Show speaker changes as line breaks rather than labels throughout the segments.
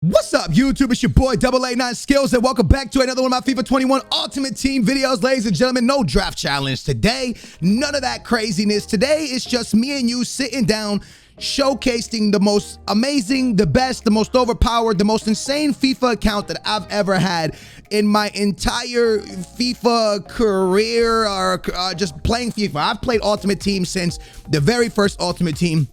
What's up, YouTube? It's your boy AA9 Skills, and welcome back to another one of my FIFA 21 Ultimate Team videos. Ladies and gentlemen, no draft challenge today. None of that craziness. Today, it's just me and you sitting down, showcasing the most amazing, the best, the most overpowered, the most insane FIFA account that I've ever had in my entire FIFA career, or just playing FIFA. I've played Ultimate Team since the very first Ultimate Team.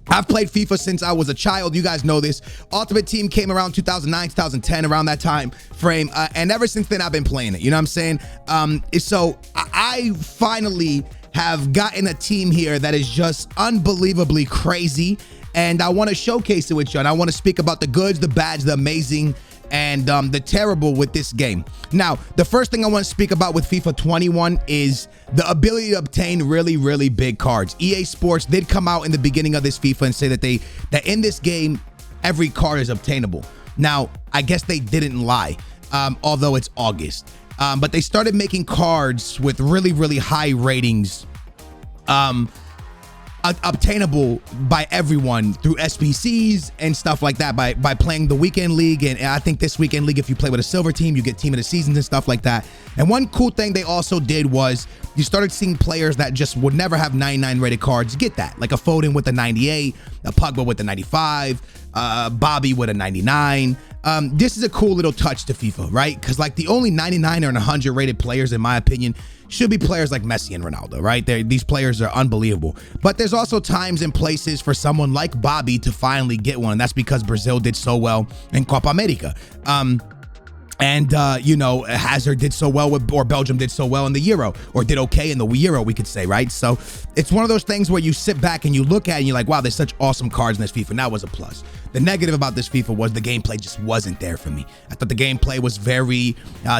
I've played FIFA since I was a child. You guys know this. Ultimate Team came around 2009, 2010, around that time frame. And ever since then, I've been playing it. You know what I'm saying? So I finally have gotten a team here that is just unbelievably crazy. And I want to showcase it with you. And I want to speak about the goods, the bads, the amazing, and the terrible with this game. Now, the first thing I want to speak about with FIFA 21 is the ability to obtain really big cards. EA Sports did come out in the beginning of this FIFA and say that in this game, every card is obtainable. Now, I guess they didn't lie, although it's August. But they started making cards with really high ratings, obtainable by everyone through SBCs and stuff like that, by playing the weekend league. And I think this weekend league, if you play with a silver team, you get team of the seasons and stuff like that. And one cool thing they also did was you started seeing players that just would never have 99 rated cards get that, like a Foden with a 98, a Pogba with a 95, Bobby with a 99. This is a cool little touch to FIFA, right? Because like the only 99 or 100 rated players, in my opinion, should be players like Messi and Ronaldo, right? These players are unbelievable. But there's also times and places for someone like Bobby to finally get one. And that's because Brazil did so well in Copa America. You know, Hazard did so well or Belgium did so well in the Euro, or did okay in the Euro, we could say, right? So it's one of those things where you sit back and you look at it and you're like, wow, there's such awesome cards in this FIFA. And that was a plus. The negative about this FIFA was the gameplay just wasn't there for me. I thought the gameplay was very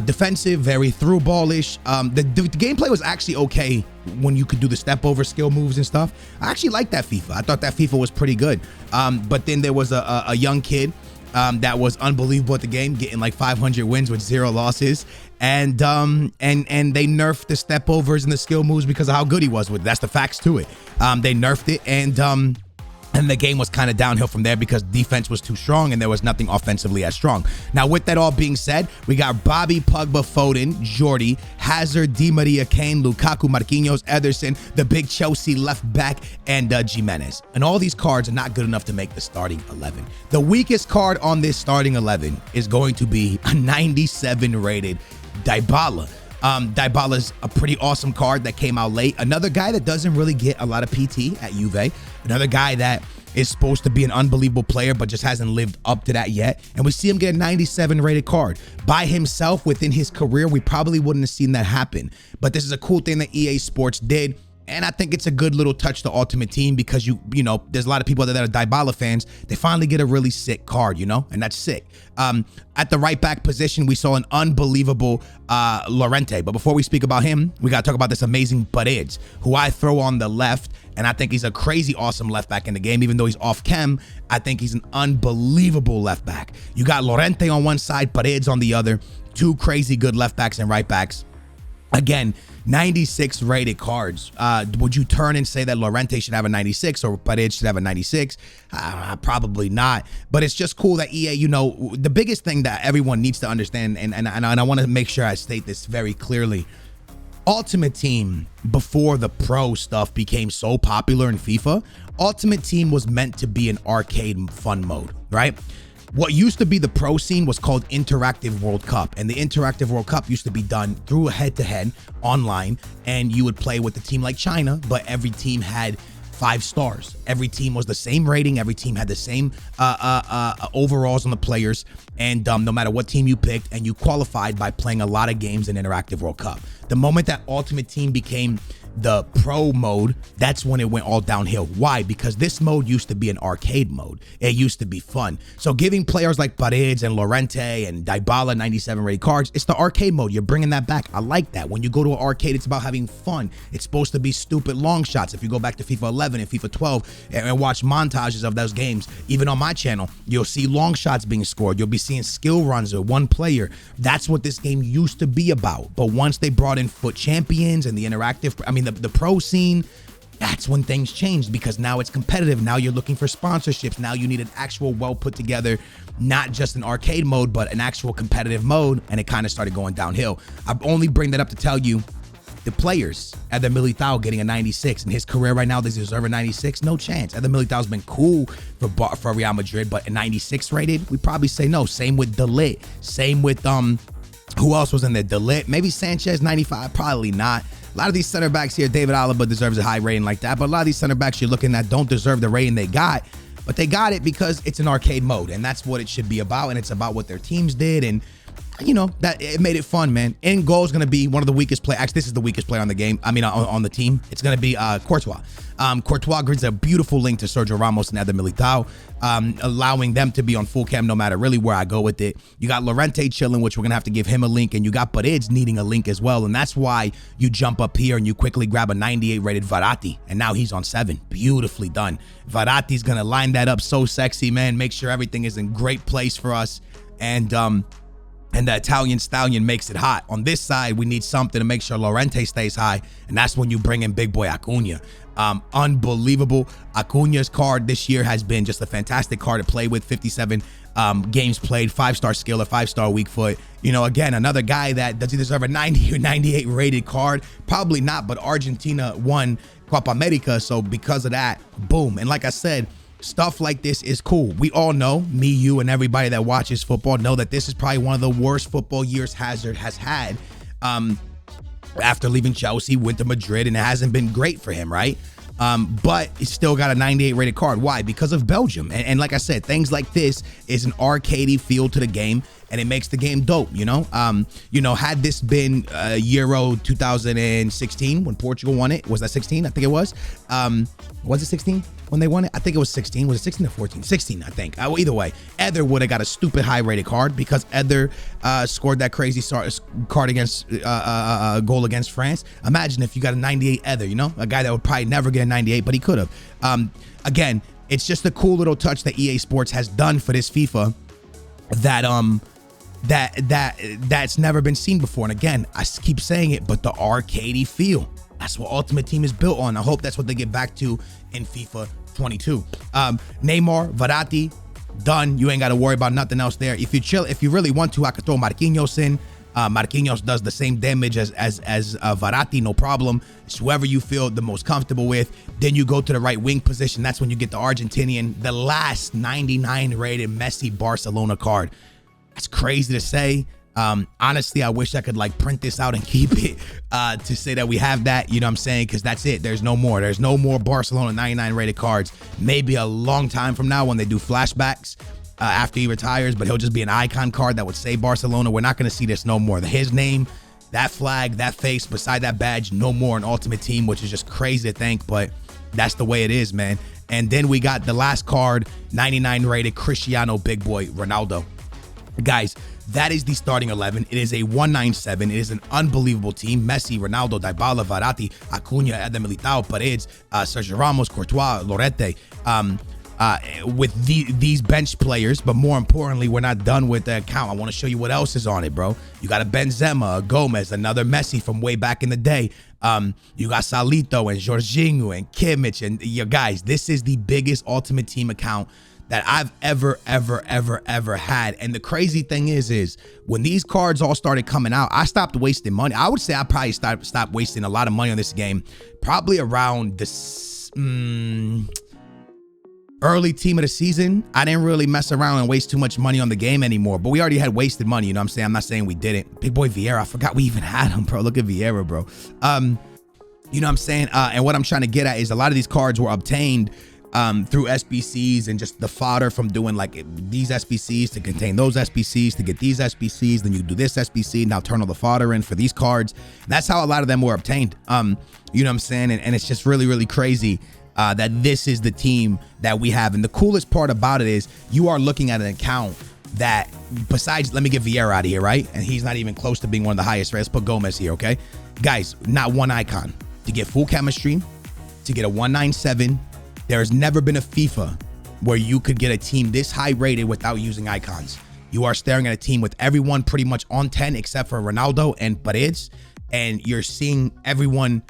defensive, very through ballish. The gameplay was actually okay when you could do the step over skill moves and stuff. I actually liked that FIFA. I thought that FIFA was pretty good. But then there was a young kid that was unbelievable at the game, getting like 500 wins with 0 losses, and they nerfed the step overs and the skill moves because of how good he was with it. That's the facts to it. They nerfed it, and the game was kind of downhill from there because defense was too strong and there was nothing offensively as strong. Now, with that all being said, we got Bobby, Pogba, Foden, Jordi, Hazard, Di Maria, Kane, Lukaku, Marquinhos, Ederson, the big Chelsea left back, and Jimenez. And all these cards are not good enough to make the starting 11. The weakest card on this starting 11 is going to be a 97 rated Dybala. Dybala's a pretty awesome card that came out late. Another guy that doesn't really get a lot of PT at Juve. Another guy that is supposed to be an unbelievable player but just hasn't lived up to that yet. And we see him get a 97 rated card. By himself within his career, we probably wouldn't have seen that happen. But this is a cool thing that EA Sports did. And I think it's a good little touch to Ultimate Team because you know, there's a lot of people that are Dybala fans. They finally get a really sick card, you know, and that's sick. At the right back position, we saw an unbelievable Llorente. But before we speak about him, we got to talk about this amazing Paredes, who I throw on the left. And I think he's a crazy awesome left back in the game. Even though he's off chem, I think he's an unbelievable left back. You got Llorente on one side, Paredes on the other. Two crazy good left backs and right backs. Again, 96 rated cards. Would you turn and say that Llorente should have a 96 or Paredes should have a 96? Probably not. But it's just cool that EA, you know, the biggest thing that everyone needs to understand, and I want to make sure I state this very clearly. Ultimate Team, before the pro stuff became so popular in FIFA, Ultimate Team was meant to be an arcade fun mode, right? What used to be the pro scene was called Interactive World Cup, and the Interactive World Cup used to be done through a head-to-head online, and you would play with a team like China, but every team had 5 stars. Every team was the same rating. Every team had the same overalls on the players, and no matter what team you picked, and you qualified by playing a lot of games in Interactive World Cup. The moment that Ultimate Team became the pro mode, that's when it went all downhill. Why? Because this mode used to be an arcade mode. It used to be fun. So giving players like Paredes and Llorente and Dybala 97 rated cards, it's the arcade mode. You're bringing that back. I like that. When you go to an arcade, it's about having fun. It's supposed to be stupid long shots. If you go back to FIFA 11 and FIFA 12 and watch montages of those games, even on my channel, you'll see long shots being scored. You'll be seeing skill runs with one player. That's what this game used to be about. But once they brought in FUT Champions and the interactive, the pro scene, That's when things changed, because now it's competitive. Now you're looking for sponsorships. Now you need an actual well put together, not just an arcade mode, but an actual competitive mode. And it kind of started going downhill. I only bring that up to tell you the players. Eder Militao getting a 96 in his career right now. Does he deserve a 96? No chance. Eder Militao's been cool for Real Madrid, but a 96 rated, we probably say no. Same with De Ligt. Same with who else was in there? De Ligt, maybe Sanchez 95, probably not. A lot of these center backs here, David Alaba deserves a high rating like that, but a lot of these center backs you're looking at don't deserve the rating they got, but they got it because it's an arcade mode, and that's what it should be about, and it's about what their teams did, and you know, that it made it fun, man. In goal is going to be one of the weakest players. Actually, this is the weakest player on the game. I mean, on the team. It's going to be Courtois. Courtois gives a beautiful link to Sergio Ramos and Eder Militao, allowing them to be on full cam no matter really where I go with it. You got Llorente chilling, which we're going to have to give him a link, and you got Paredes needing a link as well, and that's why you jump up here and you quickly grab a 98 rated Verratti, and now he's on 7. Beautifully done. Verratti's going to line that up so sexy, man. Make sure everything is in great place for us, and the Italian stallion makes it hot. On this side, we need something to make sure Llorente stays high, and that's when you bring in big boy Acuna. Unbelievable. Acuna's card this year has been just a fantastic card to play with. 57 games played, 5-star skill, a 5-star weak foot. You know, again, another guy that, does he deserve a 90 or 98 rated card? Probably not, but Argentina won Copa America, so because of that, boom. And like I said, stuff like this is cool. We all know, me, you, and everybody that watches football know that this is probably one of the worst football years Hazard has had. After leaving Chelsea, went to Madrid, and it hasn't been great for him, right? But he's still got a 98 rated card. Why? Because of Belgium. And like I said, things like this is an arcadey feel to the game, and it makes the game dope, you know? Had this been Euro 2016 when Portugal won it, was that 16? I think it was. Was it 16 when they won it? I think it was 16. Was it 16 or 14? 16, I think. Either way, Eder would have got a stupid high rated card because Eder scored that crazy card against goal against France. Imagine if you got a 98 Eder, you know, a guy that would probably never get a 98, but he could have. Again, it's just a cool little touch that EA Sports has done for this FIFA that's never been seen before. And again, I keep saying it, but the arcadey feel, that's what Ultimate Team is built on. I hope that's what they get back to in FIFA 22. Neymar, Verratti, done. You ain't got to worry about nothing else there. If you really want to, I could throw Marquinhos in. Marquinhos does the same damage as Verratti, no problem. It's whoever you feel the most comfortable with. Then you go to the right wing position. That's when you get the Argentinian, the last 99 rated Messi Barcelona card. That's crazy to say. Honestly, I wish I could like print this out and keep it to say that we have that, you know what I'm saying? Because that's it. There's no more. There's no more Barcelona 99 rated cards. Maybe a long time from now when they do flashbacks after he retires, but he'll just be an icon card that would say Barcelona. We're not going to see this no more. His name, that flag, that face beside that badge, no more in Ultimate Team, which is just crazy to think, but that's the way it is, man. And then we got the last card, 99 rated Cristiano Big Boy Ronaldo. Guys, that is the starting 11. It is a 197. It is an unbelievable team. Messi, Ronaldo, Dybala, Verratti, Acuna, Eder Militao, Paredes, Sergio Ramos, Courtois, Llorente. With these bench players, but more importantly, we're not done with the account. I want to show you what else is on it, bro. You got a Benzema, a Gomez, another Messi from way back in the day. You got Salito and Jorginho and Kimmich, and your guys, this is the biggest Ultimate Team account that I've ever had. And the crazy thing is when these cards all started coming out, I stopped wasting money. I would say I probably stopped wasting a lot of money on this game probably around this early team of the season. I didn't really mess around and waste too much money on the game anymore, but we already had wasted money, you know what I'm saying? I'm not saying we didn't. Big boy Vieira, I forgot we even had him, bro. Look at Vieira, bro. You know what I'm saying? And what I'm trying to get at is a lot of these cards were obtained through SBCs and just the fodder from doing like these SBCs to contain those SBCs to get these SBCs. Then you do this SBC, now turn all the fodder in for these cards. And that's how a lot of them were obtained. You know what I'm saying? And it's just really crazy that this is the team that we have. And the coolest part about it is you are looking at an account that, besides, let me get Vieira out of here, right? And he's not even close to being one of the highest. Right? Let's put Gomez here, okay? Guys, not one icon. To get full chemistry, to get a 197, there has never been a FIFA where you could get a team this high rated without using icons. You are staring at a team with everyone pretty much on 10 except for Ronaldo and Paredes, and you're seeing everyone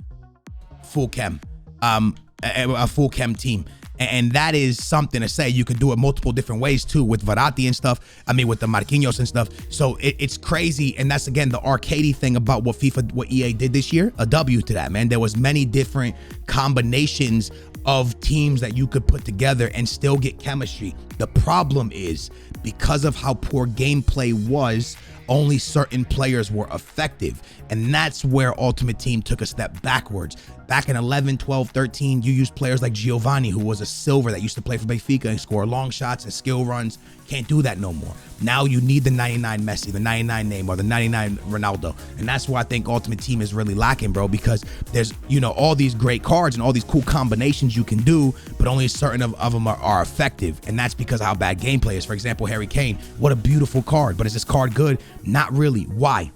full chem. a full chem team. And that is something to say. You could do it multiple different ways too, with Verratti and stuff. I mean, with the Marquinhos and stuff. So it's crazy. And that's, again, the arcadey thing about what EA did this year. A W to that, man. There was many different combinations of teams that you could put together and still get chemistry. The problem is, because of how poor gameplay was, only certain players were effective. And that's where Ultimate Team took a step backwards. Back in 11, 12, 13, you used players like Giovanni, who was a silver that used to play for Benfica and score long shots and skill runs. Can't do that no more. Now you need the 99 Messi, the 99 Neymar, the 99 Ronaldo. And that's why I think Ultimate Team is really lacking, bro, because there's, you know, all these great cards and all these cool combinations you can do, but only certain of them are effective. And that's because of how bad gameplay is. For example, Harry Kane, what a beautiful card, but is this card good? Not really. Why?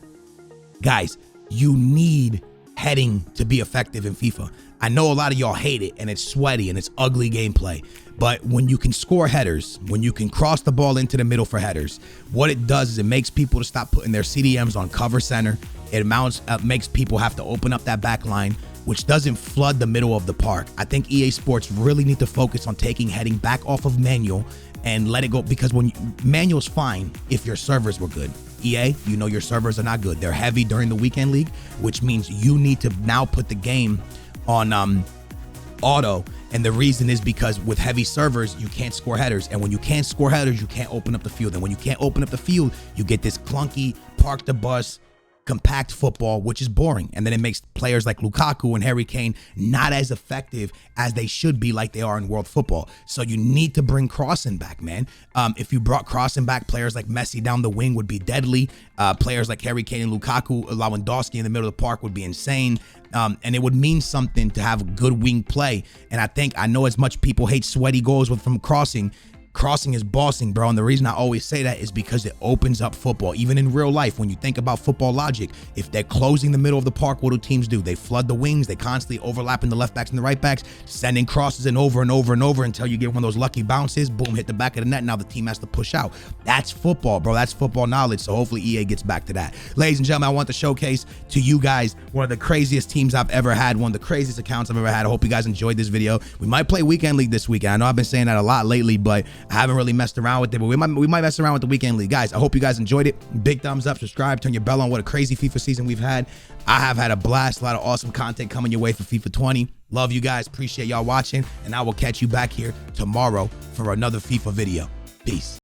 Guys, you need heading to be effective in FIFA. I know a lot of y'all hate it and it's sweaty and it's ugly gameplay, but when you can score headers, when you can cross the ball into the middle for headers, what it does is it makes people to stop putting their CDMs on cover center. It makes people have to open up that back line, which doesn't flood the middle of the park. I think EA Sports really need to focus on taking heading back off of manual and let it go, because manual's fine if your servers were good. EA, you know your servers are not good. They're heavy during the weekend league, which means you need to now put the game on auto. And the reason is because with heavy servers, you can't score headers. And when you can't score headers, you can't open up the field. And when you can't open up the field, you get this clunky, park the bus, compact football, which is boring. And then it makes players like Lukaku and Harry Kane not as effective as they should be, like they are in world football. So you need to bring crossing back, man. If you brought crossing back, players like Messi down the wing would be deadly. Players like Harry Kane and Lukaku, Lewandowski in the middle of the park would be insane. And it would mean something to have good wing play. And I know as much people hate sweaty goals from crossing is bossing, bro. And the reason I always say that is because it opens up football. Even in real life, when you think about football logic, if they're closing the middle of the park, what do teams do? They flood the wings. They constantly overlapping the left backs and the right backs, sending crosses in over and over and over until you get one of those lucky bounces. Boom, hit the back of the net. Now the team has to push out. That's football, bro. That's football knowledge. So hopefully EA gets back to that. Ladies and gentlemen, I want to showcase to you guys one of the craziest teams I've ever had, one of the craziest accounts I've ever had. I hope you guys enjoyed this video. We might play Weekend League this weekend. I know I've been saying that a lot lately, but I haven't really messed around with it, but we might mess around with the Weekend League. Guys, I hope you guys enjoyed it. Big thumbs up, subscribe, turn your bell on. What a crazy FIFA season we've had. I have had a blast. A lot of awesome content coming your way for FIFA 20. Love you guys. Appreciate y'all watching, and I will catch you back here tomorrow for another FIFA video. Peace.